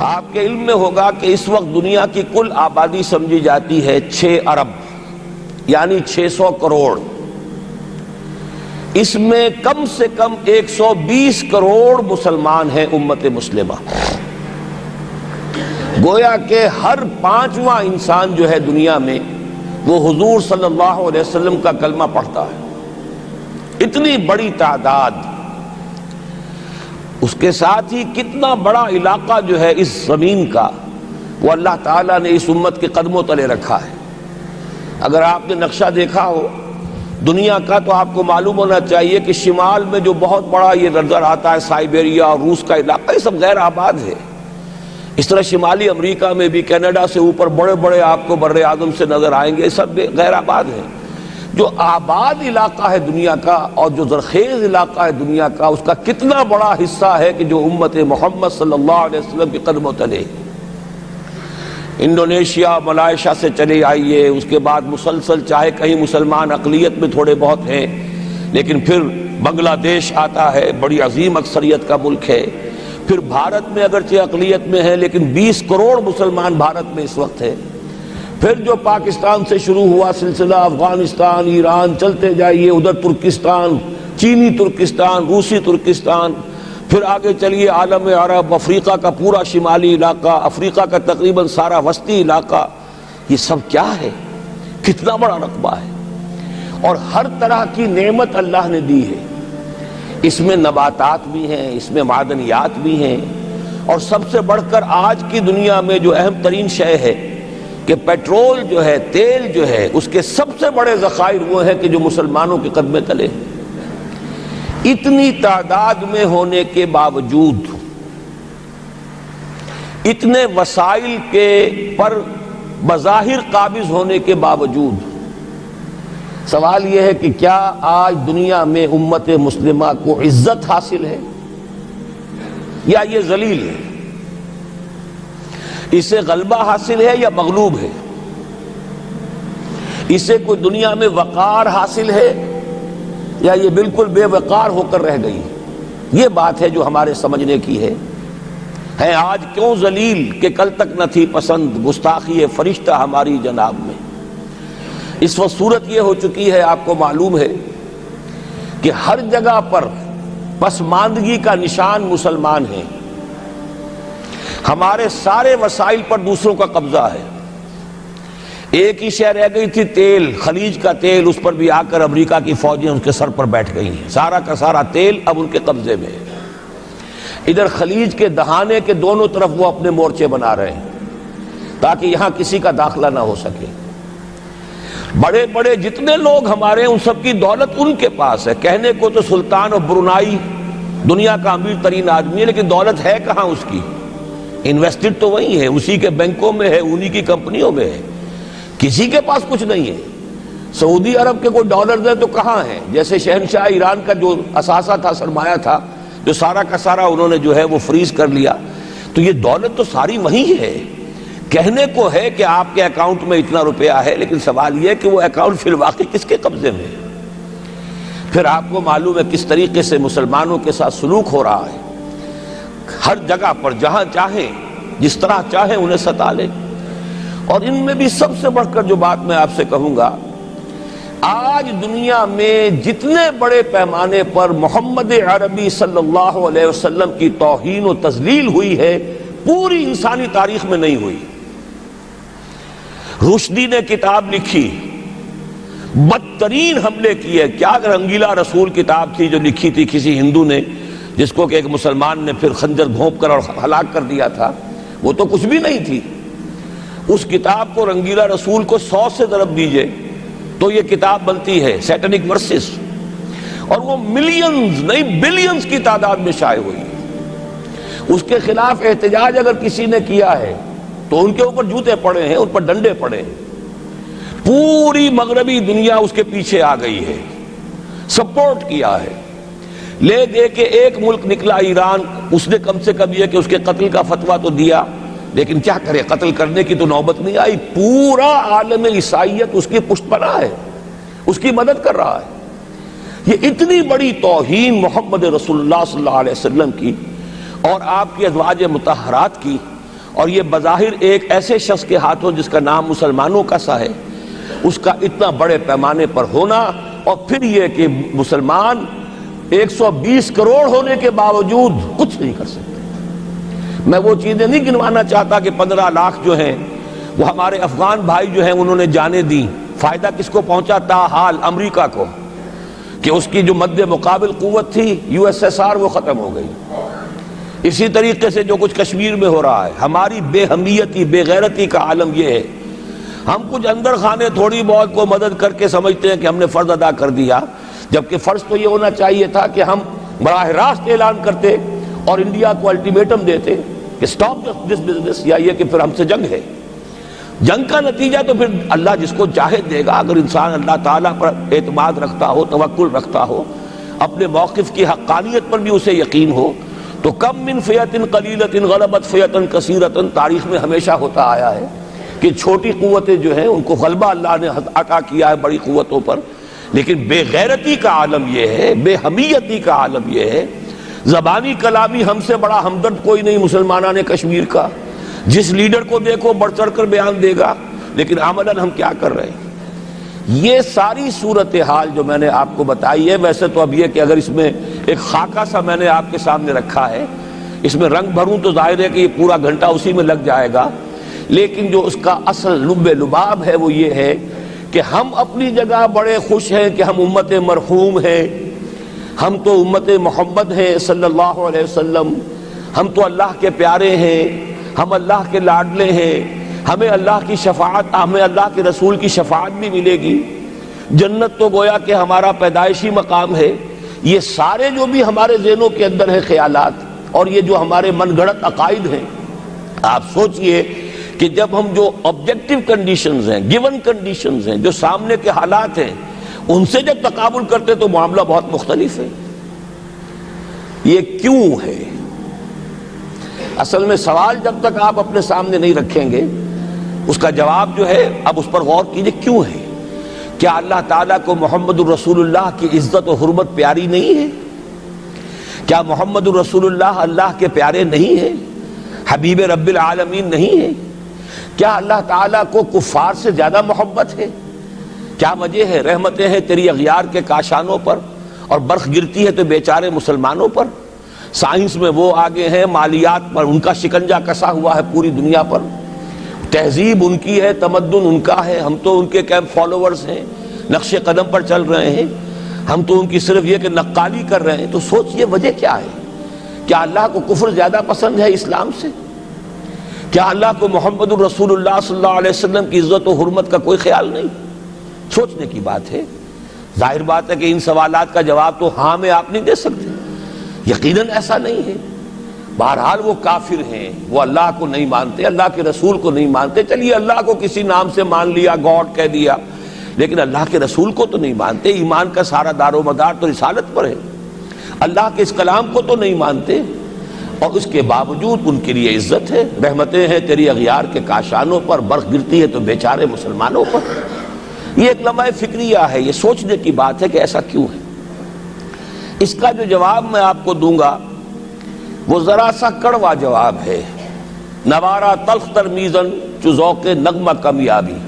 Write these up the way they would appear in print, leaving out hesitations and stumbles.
آپ کے علم میں ہوگا کہ اس وقت دنیا کی کل آبادی سمجھی جاتی ہے 6 ارب یعنی 600 کروڑ. اس میں کم سے کم 120 کروڑ مسلمان ہیں امت مسلمہ. گویا کہ ہر 5واں انسان جو ہے دنیا میں وہ حضور صلی اللہ علیہ وسلم کا کلمہ پڑھتا ہے. اتنی بڑی تعداد. اس کے ساتھ ہی کتنا بڑا علاقہ جو ہے اس زمین کا وہ اللہ تعالیٰ نے اس امت کے قدموں تلے رکھا ہے. اگر آپ نے نقشہ دیکھا ہو دنیا کا تو آپ کو معلوم ہونا چاہیے کہ شمال میں جو بہت بڑا یہ نظر آتا ہے سائبیریا اور روس کا علاقہ، یہ سب غیر آباد ہے. اس طرح شمالی امریکہ میں بھی کینیڈا سے اوپر بڑے بڑے آپ کو بر اعظم سے نظر آئیں گے، یہ سب غیر آباد ہیں. جو آباد علاقہ ہے دنیا کا اور جو زرخیز علاقہ ہے دنیا کا، اس کا کتنا بڑا حصہ ہے کہ جو امت محمد صلی اللہ علیہ وسلم کے قدموں تلے. انڈونیشیا ملائیشیا سے چلے آئیے، اس کے بعد مسلسل چاہے کہیں مسلمان اقلیت میں تھوڑے بہت ہیں، لیکن پھر بنگلہ دیش آتا ہے، بڑی عظیم اکثریت کا ملک ہے. پھر بھارت میں اگرچہ اقلیت میں ہے لیکن 20 کروڑ مسلمان بھارت میں اس وقت ہے. پھر جو پاکستان سے شروع ہوا سلسلہ، افغانستان، ایران، چلتے جائیے ادھر ترکستان، چینی ترکستان، روسی ترکستان، پھر آگے چلیے عالم عرب، افریقہ کا پورا شمالی علاقہ، افریقہ کا تقریباً سارا وسطی علاقہ. یہ سب کیا ہے؟ کتنا بڑا رقبہ ہے. اور ہر طرح کی نعمت اللہ نے دی ہے. اس میں نباتات بھی ہیں، اس میں معدنیات بھی ہیں، اور سب سے بڑھ کر آج کی دنیا میں جو اہم ترین شے ہے کہ پیٹرول جو ہے، تیل جو ہے، اس کے سب سے بڑے ذخائر وہ ہیں کہ جو مسلمانوں کے قدمے تلے. اتنی تعداد میں ہونے کے باوجود، اتنے وسائل کے پر بظاہر قابض ہونے کے باوجود، سوال یہ ہے کہ کیا آج دنیا میں امت مسلمہ کو عزت حاصل ہے یا یہ ذلیل ہے؟ اسے غلبہ حاصل ہے یا مغلوب ہے؟ اسے کوئی دنیا میں وقار حاصل ہے یا یہ بالکل بے وقار ہو کر رہ گئی؟ یہ بات ہے جو ہمارے سمجھنے کی ہے. آج کیوں ذلیل کہ کل تک نہ تھی پسند گستاخی فرشتہ ہماری جناب میں. اس وقت صورت یہ ہو چکی ہے، آپ کو معلوم ہے کہ ہر جگہ پر پسماندگی کا نشان مسلمان ہیں. ہمارے سارے وسائل پر دوسروں کا قبضہ ہے. ایک ہی شے رہ گئی تھی تیل، خلیج کا تیل، اس پر بھی آ کر امریکہ کی فوجیں اس کے سر پر بیٹھ گئی ہیں. سارا کا سارا تیل اب ان کے قبضے میں ہے. ادھر خلیج کے دہانے کے دونوں طرف وہ اپنے مورچے بنا رہے ہیں تاکہ یہاں کسی کا داخلہ نہ ہو سکے. بڑے بڑے جتنے لوگ ہمارے ہیں ان سب کی دولت ان کے پاس ہے. کہنے کو تو سلطان آف برونائی دنیا کا امیر ترین آدمی ہے، لیکن دولت ہے کہاں اس کی؟ انویسٹڈ تو وہی ہے، اسی کے بینکوں میں ہے، انہی کی کمپنیوں میں ہے. کسی کے پاس کچھ نہیں ہے. سعودی عرب کے کوئی ڈالرز ہیں تو کہاں ہیں؟ جیسے شہنشاہ ایران کا جو اثاثہ تھا، سرمایہ تھا، جو سارا کا سارا انہوں نے جو ہے وہ فریز کر لیا. تو یہ دولت تو ساری وہی ہے. کہنے کو ہے کہ آپ کے اکاؤنٹ میں اتنا روپیہ ہے، لیکن سوال یہ ہے کہ وہ اکاؤنٹ فی الواقع کس کے قبضے میں ہے؟ پھر آپ کو معلوم ہے کس طریقے سے مسلمانوں کے ساتھ سلوک ہو رہا ہے. ہر جگہ پر جہاں چاہیں، جس طرح چاہیں انہیں ستا لیں. اور ان میں بھی سب سے بڑھ کر جو بات میں آپ سے کہوں گا، آج دنیا میں جتنے بڑے پیمانے پر محمد عربی صلی اللہ علیہ وسلم کی توہین و تذلیل ہوئی ہے، پوری انسانی تاریخ میں نہیں ہوئی. رشدی نے کتاب لکھی، بدترین حملے کیے. کیا رنگیلا رسول کتاب تھی جو لکھی تھی کسی ہندو نے، جس کو کہ ایک مسلمان نے پھر خنجر گھونپ کر اور ہلاک کر دیا تھا. وہ تو کچھ بھی نہیں تھی. اس کتاب کو رنگیلا رسول کو 100 سے ضرب دیجئے تو یہ کتاب بنتی ہے سیٹنک ورسز، اور وہ ملینز نہیں بلینز کی تعداد میں شائع ہوئی. اس کے خلاف احتجاج اگر کسی نے کیا ہے تو ان کے اوپر جوتے پڑے ہیں، ان پر ڈنڈے پڑے ہیں. پوری مغربی دنیا اس کے پیچھے آ گئی ہے، سپورٹ کیا ہے. لے دے کے ایک ملک نکلا ایران، اس نے کم سے کم یہ کہ اس کے قتل کا فتویٰ تو دیا، لیکن کیا کرے، قتل کرنے کی تو نوبت نہیں آئی. پورا عالم عیسائیت اس کی پشت پناہ ہے، اس کی مدد کر رہا ہے. یہ اتنی بڑی توہین محمد رسول اللہ صلی اللہ علیہ وسلم کی اور آپ کی ازواج مطہرات کی اور یہ بظاہر ایک ایسے شخص کے ہاتھوں جس کا نام مسلمانوں کا سا ہے، اس کا اتنا بڑے پیمانے پر ہونا، اور پھر یہ کہ مسلمان 120 کروڑ ہونے کے باوجود کچھ نہیں کر سکتے۔ میں وہ چیزیں نہیں گنوانا چاہتا کہ 15 لاکھ جو ہیں وہ ہمارے افغان بھائی جو ہیں انہوں نے جانیں دی، فائدہ کس کو پہنچا؟ تاحال امریکہ کو، کہ اس کی جو مد مقابل قوت تھی USSR وہ ختم ہو گئی۔ اسی طریقے سے جو کچھ کشمیر میں ہو رہا ہے، ہماری بے حمیتی بے غیرتی کا عالم یہ ہے، ہم کچھ اندر خانے تھوڑی بہت کو مدد کر کے سمجھتے ہیں کہ ہم نے فرض ادا کر دیا، جبکہ فرض تو یہ ہونا چاہیے تھا کہ ہم براہ راست اعلان کرتے اور انڈیا کو الٹیمیٹم دیتے کہ سٹاپ دس بزنس، یا یہ کہ پھر ہم سے جنگ ہے۔ جنگ کا نتیجہ تو پھر اللہ جس کو چاہے دے گا، اگر انسان اللہ تعالیٰ پر اعتماد رکھتا ہو، توکل رکھتا ہو، اپنے موقف کی حقانیت پر بھی اسے یقین ہو، تو کم من فیۃ قلیلۃ غلبت فیۃ کثیرۃ، تاریخ میں ہمیشہ ہوتا آیا ہے کہ چھوٹی قوتیں جو ہیں ان کو غلبہ اللہ نے عطا کیا ہے بڑی قوتوں پر، لیکن بے غیرتی کا عالم یہ ہے، بے حمیتی کا عالم یہ ہے، زبانی کلامی ہم سے بڑا ہمدرد کوئی نہیں مسلمانان کشمیر کا، جس لیڈر کو دیکھو بڑھ چڑھ کر بیان دے گا، لیکن عملاً ہم کیا کر رہے ہیں؟ یہ ساری صورتحال جو میں نے آپ کو بتائی ہے، ویسے تو اب یہ کہ اگر اس میں ایک خاکہ سا میں نے آپ کے سامنے رکھا ہے، اس میں رنگ بھروں تو ظاہر ہے کہ یہ پورا گھنٹہ اسی میں لگ جائے گا، لیکن جو اس کا اصل لب لباب ہے وہ یہ ہے کہ ہم اپنی جگہ بڑے خوش ہیں کہ ہم امت مرحوم ہیں، ہم تو امت محمد ہیں صلی اللہ علیہ وسلم، ہم تو اللہ کے پیارے ہیں، ہم اللہ کے لاڈلے ہیں، ہمیں اللہ کی شفاعت، ہمیں اللہ کے رسول کی شفاعت بھی ملے گی، جنت تو گویا کہ ہمارا پیدائشی مقام ہے۔ یہ سارے جو بھی ہمارے ذہنوں کے اندر ہیں خیالات، اور یہ جو ہمارے من گھڑت عقائد ہیں، آپ سوچئے کہ جب ہم جو آبجیکٹیو کنڈیشنز ہیں، گیون کنڈیشنز ہیں، جو سامنے کے حالات ہیں، ان سے جب تقابل کرتے تو معاملہ بہت مختلف ہے۔ یہ کیوں ہے؟ اصل میں سوال جب تک آپ اپنے سامنے نہیں رکھیں گے اس کا جواب جو ہے، اب اس پر غور کیجئے کیوں ہے؟ کیا اللہ تعالیٰ کو محمد الرسول اللہ کی عزت و حرمت پیاری نہیں ہے؟ کیا محمد الرسول اللہ اللہ کے پیارے نہیں ہیں؟ حبیب رب العالمین نہیں ہے؟ کیا اللہ تعالیٰ کو کفار سے زیادہ محبت ہے؟ کیا وجہ ہے؟ رحمتیں ہیں تیری اغیار کے کاشانوں پر، اور برف گرتی ہے تو بیچارے مسلمانوں پر۔ سائنس میں وہ آگے ہیں، مالیات پر ان کا شکنجہ کسا ہوا ہے پوری دنیا پر، تہذیب ان کی ہے، تمدن ان کا ہے، ہم تو ان کے کیمپ فالوورز ہیں، نقش قدم پر چل رہے ہیں، ہم تو ان کی صرف یہ کہ نقالی کر رہے ہیں۔ تو سوچئے وجہ کیا ہے؟ کیا اللہ کو کفر زیادہ پسند ہے اسلام سے؟ کیا اللہ کو محمد الرسول اللہ صلی اللہ علیہ وسلم کی عزت و حرمت کا کوئی خیال نہیں؟ سوچنے کی بات ہے۔ ظاہر بات ہے کہ ان سوالات کا جواب تو ہاں میں آپ نہیں دے سکتے، یقیناً ایسا نہیں ہے۔ بہرحال وہ کافر ہیں، وہ اللہ کو نہیں مانتے، اللہ کے رسول کو نہیں مانتے، چلیے اللہ کو کسی نام سے مان لیا، گاڈ کہہ دیا، لیکن اللہ کے رسول کو تو نہیں مانتے۔ ایمان کا سارا دار و مدار تو رسالت پر ہے، اللہ کے اس کلام کو تو نہیں مانتے، اور اس کے باوجود ان کے لیے عزت ہے، رحمتیں ہیں تیری اغیار کے کاشانوں پر، برف گرتی ہے تو بیچارے مسلمانوں پر۔ یہ ایک لمحہ فکریہ ہے، یہ سوچنے کی بات ہے کہ ایسا کیوں ہے۔ اس کا جو جواب میں آپ کو دوں گا وہ ذرا سا کڑوا جواب ہے، نوارا تلخ ترمیزن چو ذوق نغمہ کمیابی۔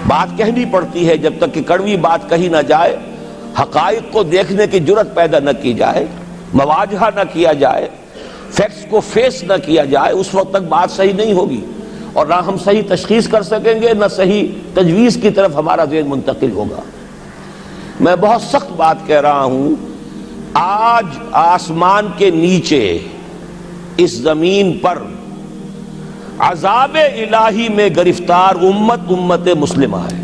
بات کہنی پڑتی ہے، جب تک کہ کڑوی بات کہی نہ جائے، حقائق کو دیکھنے کی جرت پیدا نہ کی جائے، مواجہہ نہ کیا جائے، فیکٹس کو فیس نہ کیا جائے، اس وقت تک بات صحیح نہیں ہوگی، اور نہ ہم صحیح تشخیص کر سکیں گے، نہ صحیح تجویز کی طرف ہمارا ذہن منتقل ہوگا۔ میں بہت سخت بات کہہ رہا ہوں، آج آسمان کے نیچے اس زمین پر عذاب الہی میں گرفتار امت مسلمہ ہے۔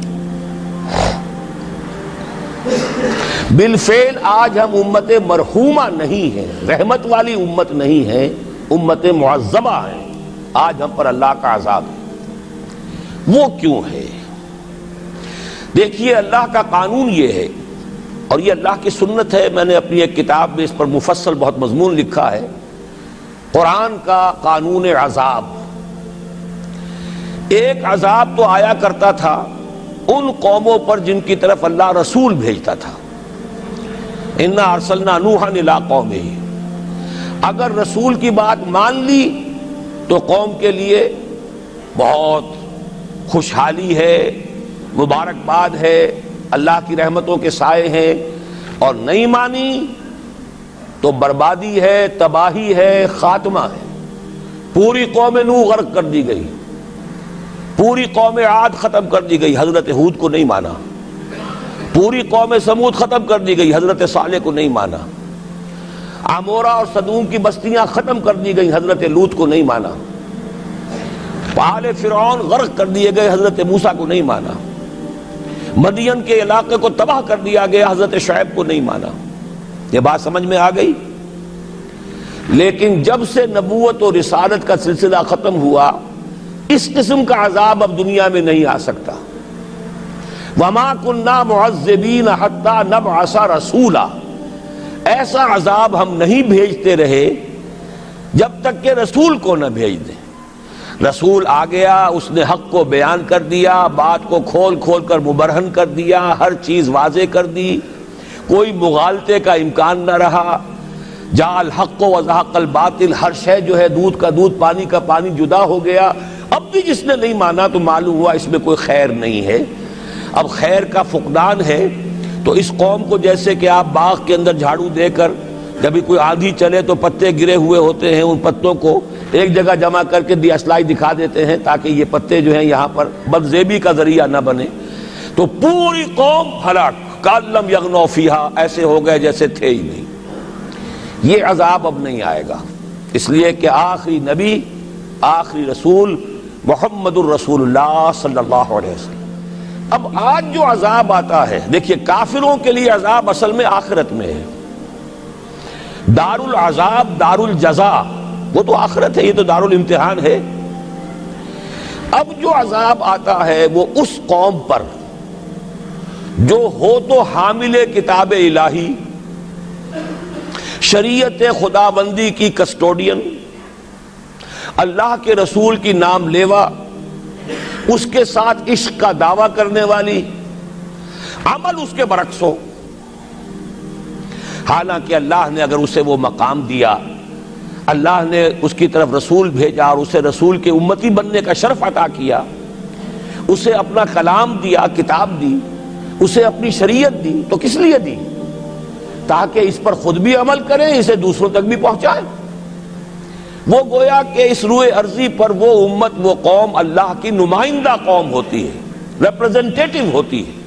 بالفعل آج ہم امت مرحومہ نہیں ہیں، رحمت والی امت نہیں ہے، امت معذبہ ہیں، آج ہم پر اللہ کا عذاب ہے۔ وہ کیوں ہے؟ دیکھیے اللہ کا قانون یہ ہے، اور یہ اللہ کی سنت ہے، میں نے اپنی ایک کتاب میں اس پر مفصل بہت مضمون لکھا ہے، قرآن کا قانون عذاب۔ ایک عذاب تو آیا کرتا تھا ان قوموں پر جن کی طرف اللہ رسول بھیجتا تھا، انا ارسلنا نوحا الی قومہ، اگر رسول کی بات مان لی تو قوم کے لیے بہت خوشحالی ہے، مبارکباد ہے، اللہ کی رحمتوں کے سائے ہیں، اور نہیں مانی تو بربادی ہے، تباہی ہے، خاتمہ ہے۔ پوری قوم نوح غرق کر دی گئی، پوری قوم عاد ختم کر دی گئی، حضرت ہود کو نہیں مانا۔ پوری قوم سمود ختم کر دی گئی، حضرت صالح کو نہیں مانا۔ عمورہ اور صدوم کی بستیاں ختم کر دی گئی، حضرت لوط کو نہیں مانا۔ آل فرعون غرق کر دیے گئے، حضرت موسیٰ کو نہیں مانا۔ مدین کے علاقے کو تباہ کر دیا گیا، حضرت شعیب کو نہیں مانا۔ یہ بات سمجھ میں آ گئی؟ لیکن جب سے نبوت اور رسالت کا سلسلہ ختم ہوا، اس قسم کا عذاب اب دنیا میں نہیں آ سکتا۔ وَمَا كُنَّا مُعَذِّبِينَ حَتَّى نَبْعَثَ رَسُولًا، ایسا عذاب ہم نہیں بھیجتے رہے جب تک کہ رسول کو نہ بھیج دیں۔ رسول آ گیا، اس نے حق کو بیان کر دیا، بات کو کھول کھول کر مبرہن کر دیا، ہر چیز واضح کر دی، کوئی مغالطے کا امکان نہ رہا۔ جاء الحق وزهق الباطل، ہر شے جو ہے دودھ کا دودھ، پانی کا پانی جدا ہو گیا۔ اب بھی جس نے نہیں مانا تو معلوم ہوا اس میں کوئی خیر نہیں ہے، اب خیر کا فقدان ہے۔ تو اس قوم کو جیسے کہ آپ باغ کے اندر جھاڑو دے کر جب بھی کوئی آندھی چلے تو پتے گرے ہوئے ہوتے ہیں، ان پتوں کو ایک جگہ جمع کر کے دیاسلائی دکھا دیتے ہیں تاکہ یہ پتے جو ہیں یہاں پر بدزیبی کا ذریعہ نہ بنے، تو پوری قوم ہلاک، کأن لم یغنوا فیہا، ایسے ہو گئے جیسے تھے ہی نہیں۔ یہ عذاب اب نہیں آئے گا، اس لیے کہ آخری نبی، آخری رسول محمد الرسول اللہ صلی اللہ علیہ وسلم۔ اب آج جو عذاب آتا ہے، دیکھیے کافروں کے لیے عذاب اصل میں آخرت میں ہے۔ دار العذاب، دار الجزا، وہ تو آخرت ہے، یہ تو دار الامتحان ہے۔ اب جو عذاب آتا ہے وہ اس قوم پر جو ہو تو حامل کتاب الہی، شریعت خداوندی کی کسٹوڈین، اللہ کے رسول کی نام لیوا، اس کے ساتھ عشق کا دعویٰ کرنے والی، عمل اس کے برعکس ہو۔ حالانکہ اللہ نے اگر اسے وہ مقام دیا، اللہ نے اس کی طرف رسول بھیجا اور اسے رسول کے امتی بننے کا شرف عطا کیا، اسے اپنا کلام دیا، کتاب دی، اسے اپنی شریعت دی، تو کس لیے دی؟ تاکہ اس پر خود بھی عمل کریں، اسے دوسروں تک بھی پہنچائیں۔ وہ گویا کہ اس روئے ارضی پر وہ امت، وہ قوم اللہ کی نمائندہ قوم ہوتی ہے، ریپرزنٹیٹو ہوتی ہے۔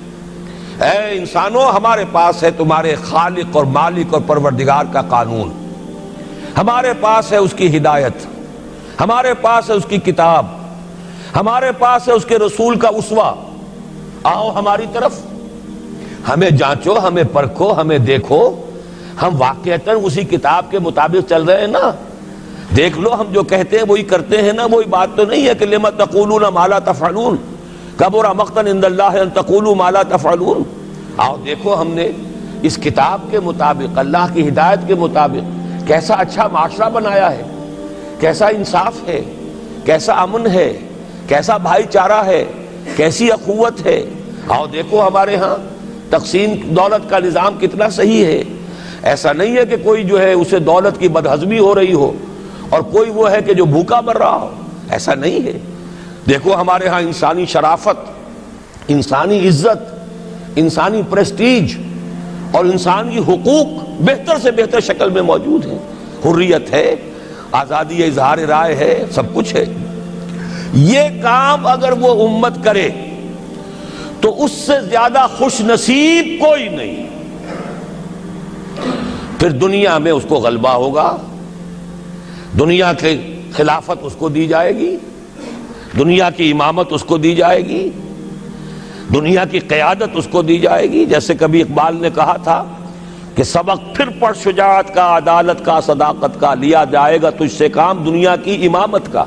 اے انسانوں، ہمارے پاس ہے تمہارے خالق اور مالک اور پروردگار کا قانون، ہمارے پاس ہے اس کی ہدایت، ہمارے پاس ہے اس کی کتاب، ہمارے پاس ہے اس کے رسول کا اسوہ۔ آؤ ہماری طرف، ہمیں جانچو، ہمیں پرکھو، ہمیں دیکھو، ہم واقعتاً اسی کتاب کے مطابق چل رہے ہیں نا؟ دیکھ لو، ہم جو کہتے ہیں وہی کرتے ہیں نا؟ وہی بات تو نہیں ہے کہ لِمَ تَقُولُونَ مَا لَا تَفْعَلُونَ کَبُرَ مَقْتًا عِندَ اللَّهِ أَن تَقُولُوا مَا لَا تَفْعَلُونَ۔ آؤ دیکھو، ہم نے اس کتاب کے مطابق، اللہ کی ہدایت کے مطابق کیسا اچھا معاشرہ بنایا ہے، کیسا انصاف ہے، کیسا امن ہے، کیسا بھائی چارہ ہے، کیسی اخوت ہے۔ آؤ دیکھو ہمارے ہاں تقسیم دولت کا نظام کتنا صحیح ہے۔ ایسا نہیں ہے کہ کوئی جو ہے اسے دولت کی بدہضمی ہو رہی ہو اور کوئی وہ ہے کہ جو بھوکا مر رہا ہو، ایسا نہیں ہے۔ دیکھو ہمارے ہاں انسانی شرافت، انسانی عزت، انسانی پریسٹیج اور انسانی حقوق بہتر سے بہتر شکل میں موجود ہیں، حریت ہے، آزادی اظہار رائے ہے، سب کچھ ہے۔ یہ کام اگر وہ امت کرے تو اس سے زیادہ خوش نصیب کوئی نہیں۔ پھر دنیا میں اس کو غلبہ ہوگا، دنیا کی خلافت اس کو دی جائے گی، دنیا کی امامت اس کو دی جائے گی، دنیا کی قیادت اس کو دی جائے گی۔ جیسے کبھی اقبال نے کہا تھا کہ سبق پھر پڑھ شجاعت کا، عدالت کا، صداقت کا، لیا جائے گا تجھ سے کام دنیا کی امامت کا۔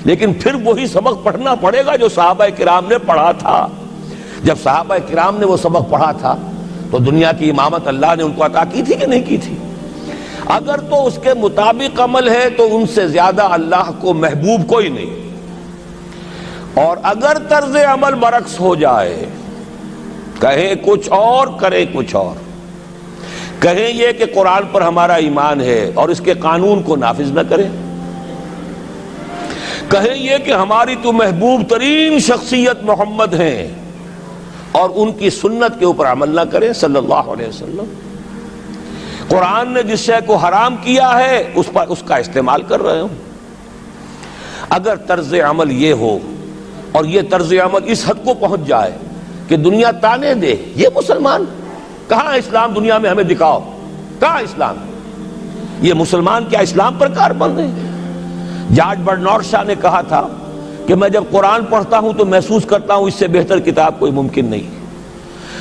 لیکن پھر وہی سبق پڑھنا پڑے گا جو صحابہ کرام نے پڑھا تھا۔ جب صحابہ کرام نے وہ سبق پڑھا تھا تو دنیا کی امامت اللہ نے ان کو عطا کی تھی کہ نہیں کی تھی؟ اگر تو اس کے مطابق عمل ہے تو ان سے زیادہ اللہ کو محبوب کوئی نہیں، اور اگر طرز عمل برعکس ہو جائے، کہیں کچھ اور کریں کچھ اور، کہیں یہ کہ قرآن پر ہمارا ایمان ہے اور اس کے قانون کو نافذ نہ کریں، کہیں یہ کہ ہماری تو محبوب ترین شخصیت محمد ہیں اور ان کی سنت کے اوپر عمل نہ کریں صلی اللہ علیہ وسلم. قرآن نے جس شے کو حرام کیا ہے اس کا استعمال کر رہے ہوں. اگر طرز عمل یہ ہو اور یہ طرز عمل اس حد کو پہنچ جائے کہ دنیا تانے دے یہ مسلمان کہاں اسلام دنیا میں ہمیں دکھاؤ, کہاں اسلام؟ یہ مسلمان کیا اسلام پر کاربند ہیں؟ جارج برنارڈ شاہ نے کہا تھا کہ میں جب قرآن پڑھتا ہوں تو محسوس کرتا ہوں اس سے بہتر کتاب کوئی ممکن نہیں,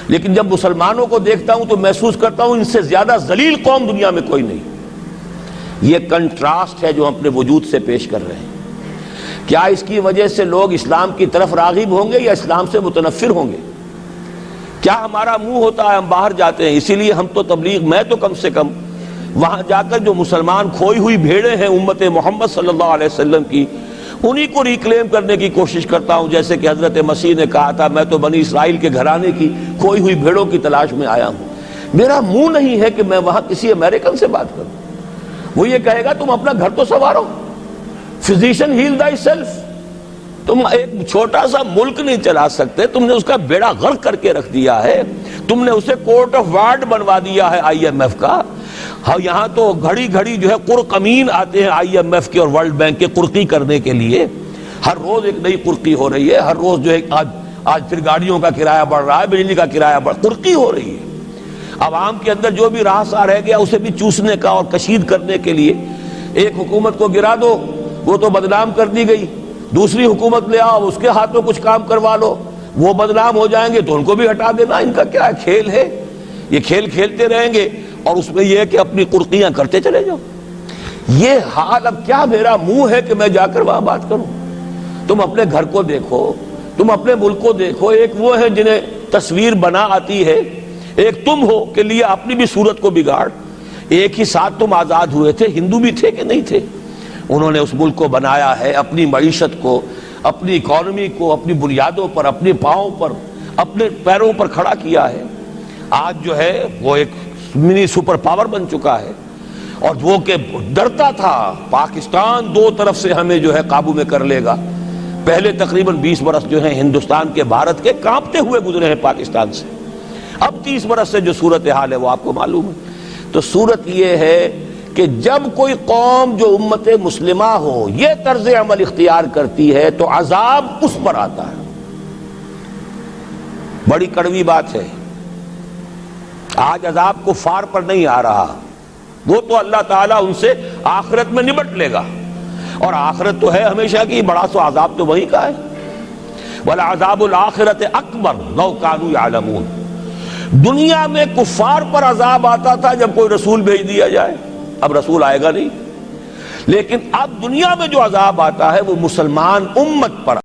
لیکن جب مسلمانوں کو دیکھتا ہوں تو محسوس کرتا ہوں ان سے زیادہ ذلیل قوم دنیا میں کوئی نہیں. یہ کنٹراسٹ ہے جو ہم اپنے وجود سے پیش کر رہے ہیں. کیا اس کی وجہ سے لوگ اسلام کی طرف راغب ہوں گے یا اسلام سے متنفر ہوں گے؟ کیا ہمارا منہ ہوتا ہے ہم باہر جاتے ہیں؟ اسی لیے ہم تو تبلیغ, میں تو کم سے کم وہاں جا کر جو مسلمان کھوئی ہوئی بھیڑیں ہیں امت محمد صلی اللہ علیہ وسلم کی, انہی کو ریکلیم کرنے کی کوشش کرتا ہوں. جیسے کہ حضرت مسیح نے کہا تھا میں تو بنی اسرائیل کے گھرانے کی کھوئی ہوئی بھیڑوں کی تلاش میں آیا ہوں. میرا منہ نہیں ہے کہ میں وہاں کسی امریکن سے بات کروں. وہ یہ کہے گا تم اپنا گھر تو سنوارو, فزیشن ہیل تھائی سیلف. تم ایک چھوٹا سا ملک نہیں چلا سکتے, تم نے اس کا بیڑا غرق کر کے رکھ دیا ہے. تم نے اسے کورٹ آف وارڈ بنوا دیا ہے IMF کا. ہاں یہاں تو گھڑی گھڑی جو ہے قرقمین آتے ہیں IMF کے اور ورلڈ بینک کے قرقی کرنے کے لیے. ہر روز ایک نئی قرقی ہو رہی ہے, ہر روز جو ہے آج پھر گاڑیوں کا کرایہ بڑھ رہا ہے, بجلی کا کرایہ قرقی ہو رہی ہے. عوام کے اندر جو بھی راہسا رہ گیا اسے بھی چوسنے کا اور کشید کرنے کے لیے. ایک حکومت کو گرا دو وہ تو بدنام کر دی گئی, دوسری حکومت لے آؤ اس کے ہاتھوں کچھ کام کروا لو, وہ بدنام ہو جائیں گے تو ان کو بھی ہٹا دینا. ان کا کیا کھیل ہے؟ یہ کھیل کھیلتے رہیں گے اور اس میں یہ ہے کہ اپنی قرقیاں کرتے چلے جاؤ. یہ حال اب کیا میرا منہ ہے کہ میں جا کر وہاں بات کروں؟ تم اپنے گھر کو دیکھو, تم اپنے ملک کو دیکھو. ایک وہ ہے جنہیں تصویر بنا آتی ہے, ایک تم ہو کہ لیے اپنی بھی صورت کو بگاڑ. ایک ہی ساتھ تم آزاد ہوئے تھے, ہندو بھی تھے کہ نہیں تھے. انہوں نے اس ملک کو بنایا ہے, اپنی معیشت کو, اپنی اکانومی کو اپنی بنیادوں پر, اپنے پاؤں پر, اپنے پیروں پر کھڑا کیا ہے. آج جو ہے وہ ایک منی سپر پاور بن چکا ہے. اور وہ کہ ڈرتا تھا پاکستان دو طرف سے ہمیں جو ہے قابو میں کر لے گا. پہلے تقریباً 20 برس جو ہیں ہندوستان کے, بھارت کے کانپتے ہوئے گزرے ہیں پاکستان سے. اب 30 برس سے جو صورتحال ہے وہ آپ کو معلوم ہے. تو صورت یہ ہے کہ جب کوئی قوم جو امت مسلمہ ہو یہ طرز عمل اختیار کرتی ہے تو عذاب اس پر آتا ہے. بڑی کڑوی بات ہے. آج عذاب کفار پر نہیں آ رہا, وہ تو اللہ تعالیٰ ان سے آخرت میں نمٹ لے گا, اور آخرت تو ہے ہمیشہ کی, بڑا سو عذاب تو وہی کا ہے. وَلَعَذَابُ الْآخِرَةِ أَكْبَرُ لَوْ كَانُوا يَعْلَمُونَ. دنیا میں کفار پر عذاب آتا تھا جب کوئی رسول بھیج دیا جائے, اب رسول آئے گا نہیں. لیکن اب دنیا میں جو عذاب آتا ہے وہ مسلمان امت پر